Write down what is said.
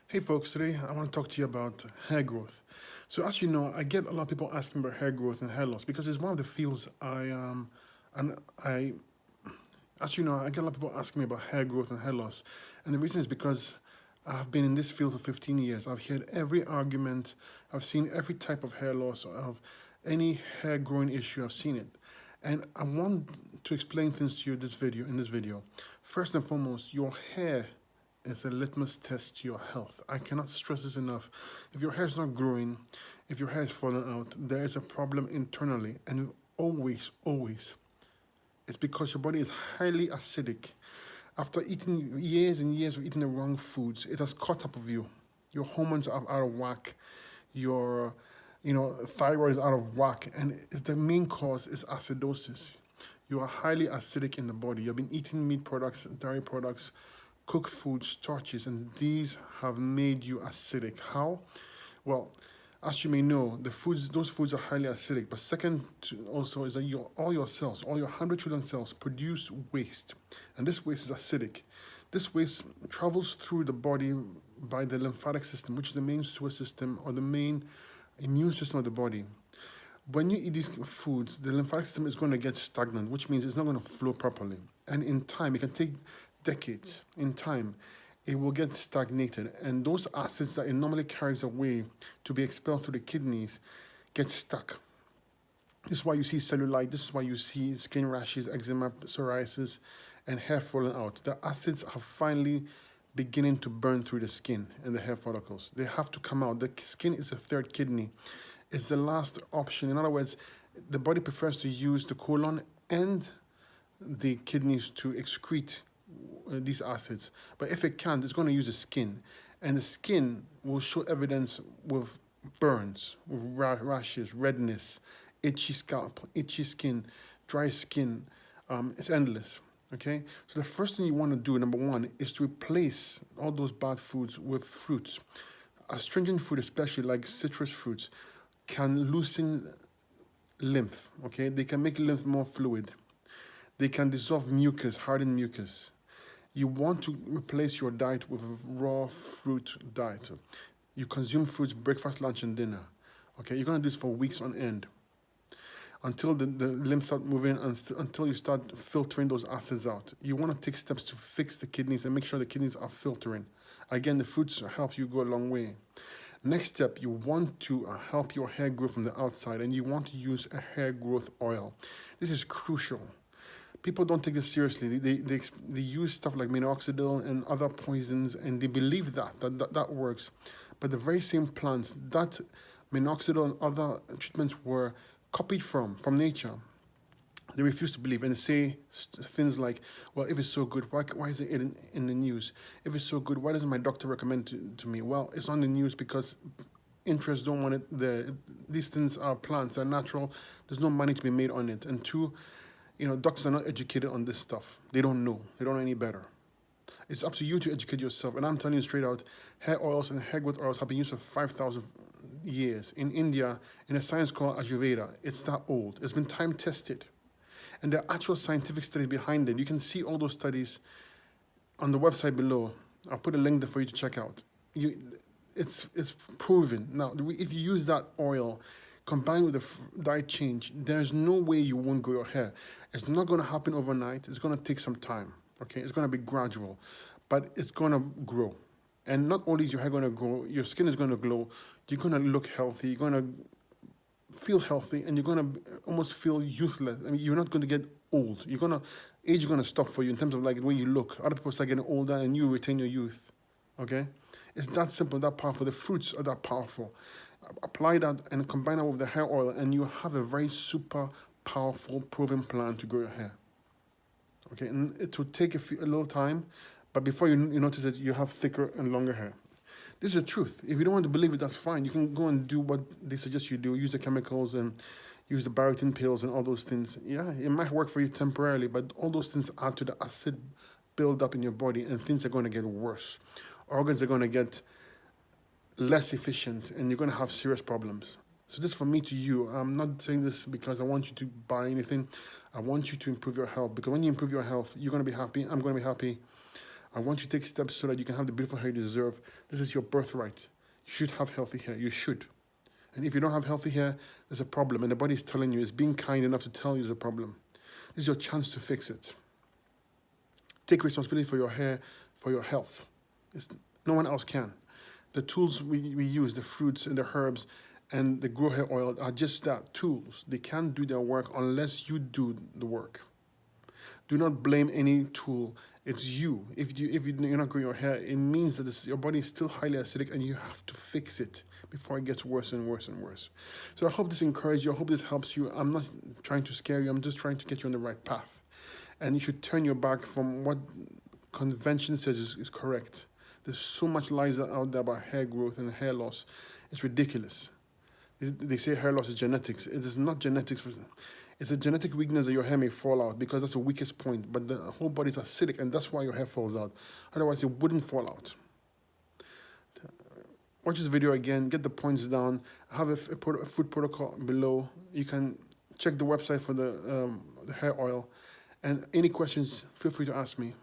Hey folks, today I want to talk to you about hair growth. So as you know, I get a lot of people asking about hair growth and hair loss because it's one of the fields and I as you know, I get a lot of people asking me about hair growth and hair loss. And the reason is because I've been in this field for 15 years. I've heard every argument, I've seen every type of hair loss, of any hair growing issue, I've seen it. And I want to explain things to you in this video. First and foremost, your hair is a litmus test to your health. I cannot stress this enough. If your hair is not growing, if your hair is falling out, there is a problem internally. And always, it's because your body is highly acidic. After eating years and years of eating the wrong foods, it has caught up with you. Your hormones are out of whack. Your, thyroid is out of whack, and the main cause is acidosis. You are highly acidic in the body. You've been eating meat products, dairy products, cooked food, starches, and these have made you acidic. How? Well, as you may know, those foods are highly acidic. But second to also is that all your cells, all your 100 trillion cells produce waste. And this waste is acidic. This waste travels through the body by the lymphatic system, which is the main sewer system or the main immune system of the body. When you eat these foods, the lymphatic system is going to get stagnant, which means it's not going to flow properly. And in time, it can take decades. In time, it will get stagnated, and those acids that it normally carries away to be expelled through the kidneys get stuck. This is why you see cellulite, this is why you see skin rashes, eczema, psoriasis, and hair falling out. The acids are finally beginning to burn through the skin and the hair follicles. They have to come out. The skin is the third kidney. It's the last option. In other words, the body prefers to use the colon and the kidneys to excrete these acids. But if it can't, it's going to use the skin. And the skin will show evidence with burns, with rashes, redness, itchy scalp, itchy skin, dry skin. It's endless. Okay? So the first thing you want to do, number one, is to replace all those bad foods with fruits. Astringent food, especially like citrus fruits, can loosen lymph. Okay? They can make lymph more fluid. They can dissolve mucus, harden mucus. You want to replace your diet with a raw fruit diet. You consume fruits breakfast, lunch, and dinner. Okay, you're going to do this for weeks on end until the lymph start moving, until you start filtering those acids out. You want to take steps to fix the kidneys and make sure the kidneys are filtering. Again, the fruits help you go a long way. Next step, you want to help your hair grow from the outside, and you want to use a hair growth oil. This is crucial. People don't take this seriously. They use stuff like minoxidil and other poisons, and they believe that works. But the very same plants that minoxidil and other treatments were copied from nature, they refuse to believe, and they say things like, well, if it's so good, why is it in the news? If it's so good, why doesn't my doctor recommend it to me? Well, it's on the news because interests don't want it. These things are plants, they're natural. There's no money to be made on it. And two, doctors are not educated on this stuff. They don't know. They don't know any better. It's up to you to educate yourself. And I'm telling you straight out, hair oils and hair growth oils have been used for 5,000 years. In India, in a science called Ayurveda, it's that old. It's been time tested. And there are actual scientific studies behind it. You can see all those studies on the website below. I'll put a link there for you to check out. It's proven. Now, if you use that oil combined with a diet change, there's no way you won't grow your hair. It's not going to happen overnight. It's going to take some time. Okay, it's going to be gradual, but it's going to grow. And not only is your hair going to grow, your skin is going to glow. You're going to look healthy. You're going to feel healthy, and you're going to almost feel youthless. I mean, you're not going to get old. Age is going to stop for you in terms of like the way you look. Other people start getting older, and you retain your youth. Okay, it's that simple, that powerful. The fruits are that powerful. Apply that and combine that with the hair oil, and you have a very super powerful, proven plan to grow your hair. Okay, and it will take a little time, but before you notice it, you have thicker and longer hair. This is the truth. If you don't want to believe it, that's fine. You can go and do what they suggest you do. Use the chemicals and use the biotin pills and all those things. Yeah, it might work for you temporarily, but all those things add to the acid buildup in your body, and things are going to get worse. Organs are going to get less efficient, and you're going to have serious problems. So this from me to you. I'm not saying this because I want you to buy anything. I want you to improve your health, because when you improve your health, you're going to be happy. I'm going to be happy. I want you to take steps so that you can have the beautiful hair you deserve. This is your birthright. You should have healthy hair. You should. And if you don't have healthy hair, there's a problem. And the body is telling you, it's being kind enough to tell you there's a problem. This is your chance to fix it. Take responsibility for your hair, for your health. No one else can. The tools we use, the fruits and the herbs and the grow hair oil are just that, tools. They can't do their work unless you do the work. Do not blame any tool. It's you. If you're not growing your hair, it means that your body is still highly acidic and you have to fix it before it gets worse and worse and worse. So I hope this encourages you. I hope this helps you. I'm not trying to scare you. I'm just trying to get you on the right path. And you should turn your back from what convention says is correct. There's so much lies out there about hair growth and hair loss. It's ridiculous. They say hair loss is genetics. It is not genetics. It's a genetic weakness that your hair may fall out because that's the weakest point. But the whole body is acidic and that's why your hair falls out. Otherwise, it wouldn't fall out. Watch this video again. Get the points down. I have a food protocol below. You can check the website for the hair oil. And any questions, feel free to ask me.